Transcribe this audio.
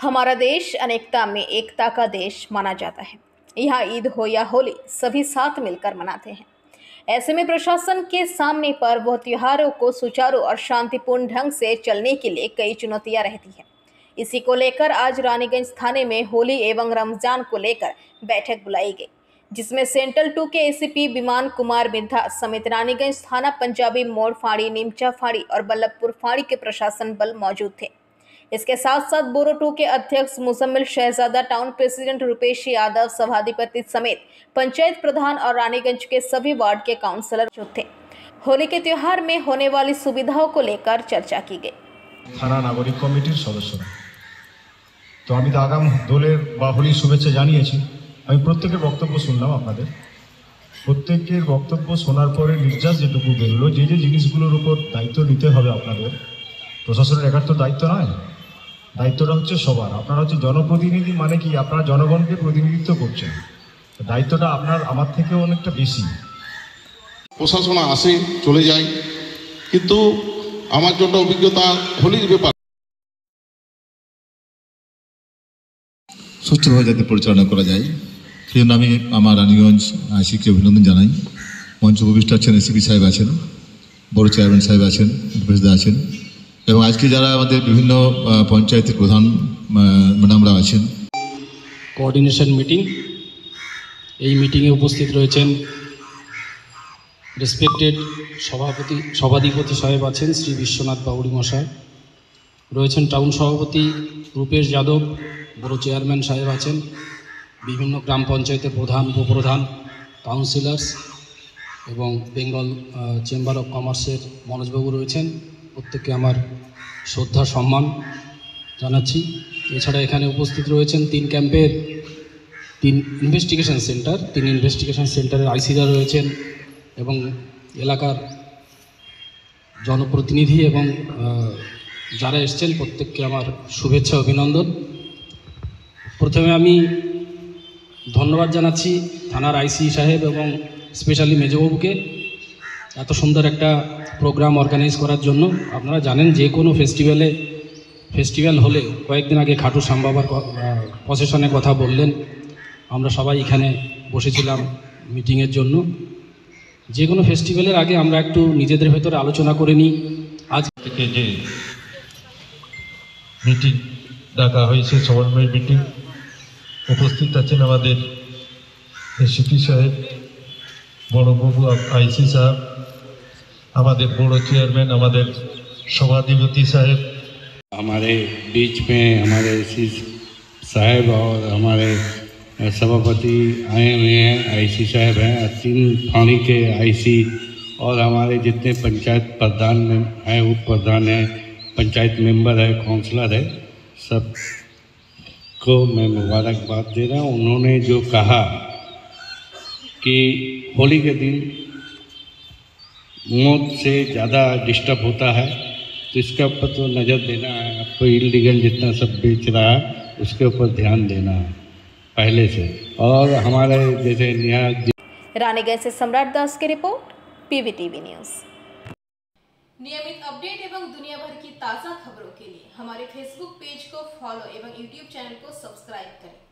हमारा देश अनेकता में एकता का देश माना जाता है। यहाँ ईद हो या होली सभी साथ मिलकर मनाते हैं। ऐसे में प्रशासन के सामने पर्व त्योहारों को सुचारू और शांतिपूर्ण ढंग से चलने के लिए कई चुनौतियां रहती हैं। इसी को लेकर आज रानीगंज थाने में होली एवं रमजान को लेकर बैठक बुलाई गई, जिसमें सेंट्रल 2 के एसीपी विमान कुमार बिरधा समेत रानीगंज थाना, पंजाबी मोड़ फाड़ी, नीमचा फाड़ी और बल्लभपुर फाड़ी के प्रशासन बल मौजूद थे। इसके साथ साथ बोरो 2 के अध्यक्ष मुजम्मिल शहजादा, टाउन प्रेसिडेंट रुपेश यादव, सभाधिपति समेत पंचायत प्रधान और रानीगंज के सभी वार्ड के काउंसलर जो थे। होली के त्योहार में होने वाली सुविधाओं को लेकर चर्चा की गई। থানা নাগরিক কমিটির সদস্যরা তো আমি তো আগাম দোলের বা হোলির শুভেচ্ছা জানিয়েছি। আমি প্রত্যেকের বক্তব্য শুনলাম। আপনাদের প্রত্যেকের বক্তব্য শোনার পরে নির্যাস যেটুকু বেরোলো, যে যে জিনিসগুলোর উপর দায়িত্ব নিতে হবে আপনাদের, প্রশাসনের একার তো দায়িত্ব নয়, দায়িত্বটা হচ্ছে সবার। আপনারা হচ্ছে জনপ্রতিনিধি, মানে কি আপনারা জনগণকে প্রতিনিধিত্ব করছেন, দায়িত্বটা আপনার আমার থেকেও অনেকটা বেশি। প্রশাসন আসে চলে যায়, কিন্তু আমার যত অভিজ্ঞতা হোলির ব্যাপার সুষ্ঠুভাবে যাতে পরিচালনা করা যায় সেই জন্য আমি আমার রানীগঞ্জ আইসিকে অভিনন্দন জানাই। মঞ্চ উপবিষ্ট আছেন এসিপি সাহেব আছেন, বড় চেয়ারম্যান সাহেব আছেন, উপদেষ্টা আছেন এবং আজকে যারা আমাদের বিভিন্ন পঞ্চায়েতের প্রধান ম্যাডামরা আছেন। কোঅর্ডিনেশন মিটিং, এই মিটিংয়ে উপস্থিত রয়েছেন রেসপেক্টেড সভাধিপতি সাহেব আছেন শ্রী বিশ্বনাথ বাউড়ি মশাই, রয়েছেন টাউন সভাপতি রূপেশ যাদব, বড় চেয়ারম্যান সাহেব আছেন, বিভিন্ন গ্রাম পঞ্চায়েতের প্রধান, উপপ্রধান, কাউন্সিলার্স এবং বেঙ্গল চেম্বার অফ কমার্সের মনোজবাবু রয়েছেন। প্রত্যেককে আমার শ্রদ্ধা সম্মান জানাচ্ছি। এছাড়া এখানে উপস্থিত রয়েছেন 3 ক্যাম্পের 3 ইনভেস্টিগেশন সেন্টারের আইসিরা রয়েছেন এবং এলাকার জনপ্রতিনিধি এবং যারা এসছেন প্রত্যেককে আমার শুভেচ্ছা অভিনন্দন। প্রথমে আমি ধন্যবাদ জানাচ্ছি থানার আইসি সাহেব এবং স্পেশালি মেজবাবুকে এত সুন্দর একটা প্রোগ্রাম অর্গানাইজ করার জন্য। আপনারা জানেন যে কোনো ফেস্টিভ্যাল হলে কয়েকদিন আগে খাটু শ্যাম বাবার প্রসেশনের কথা বললেন, আমরা সবাই এখানে বসেছিলাম মিটিংয়ের জন্য। যে কোনো ফেস্টিভ্যালের আগে আমরা একটু নিজেদের ভেতরে আলোচনা করে নিই। আজ থেকে যে মিটিং ডাকা হয়েছে, সমন্বয় মিটিং, উপস্থিত আছেন আমাদের এসিপি সাহেব, বড়বাবু আইসি সাহেব, আমাদের বড় চেয়ারম্যান, আমাদের सभाधिपति साहब, हमारे बीच में हमारे एसी साहब और हमारे सभापति आए हुए हैं, आईसी साहब हैं, 3 थाने के आईसी और हमारे जितने पंचायत प्रधान हैं, उप प्रधान हैं, पंचायत मेंबर है, काउंसलर है, सब को मैं मुबारकबाद दे रहा हूँ। उन्होंने जो कहा कि होली के दिन मौत से ज़्यादा डिस्टर्ब होता है, तो इसके ऊपर तो नज़र देना है। आपको इलीगल जितना सब बेच रहा है उसके ऊपर ध्यान देना है पहले से। और हमारे जैसे रानीगंज से सम्राट दास की रिपोर्ट, पीवीटीवी न्यूज़। नियमित अपडेट एवं दुनिया भर की ताज़ा खबरों के लिए हमारे फेसबुक पेज को फॉलो एवं यूट्यूब चैनल को सब्सक्राइब करें।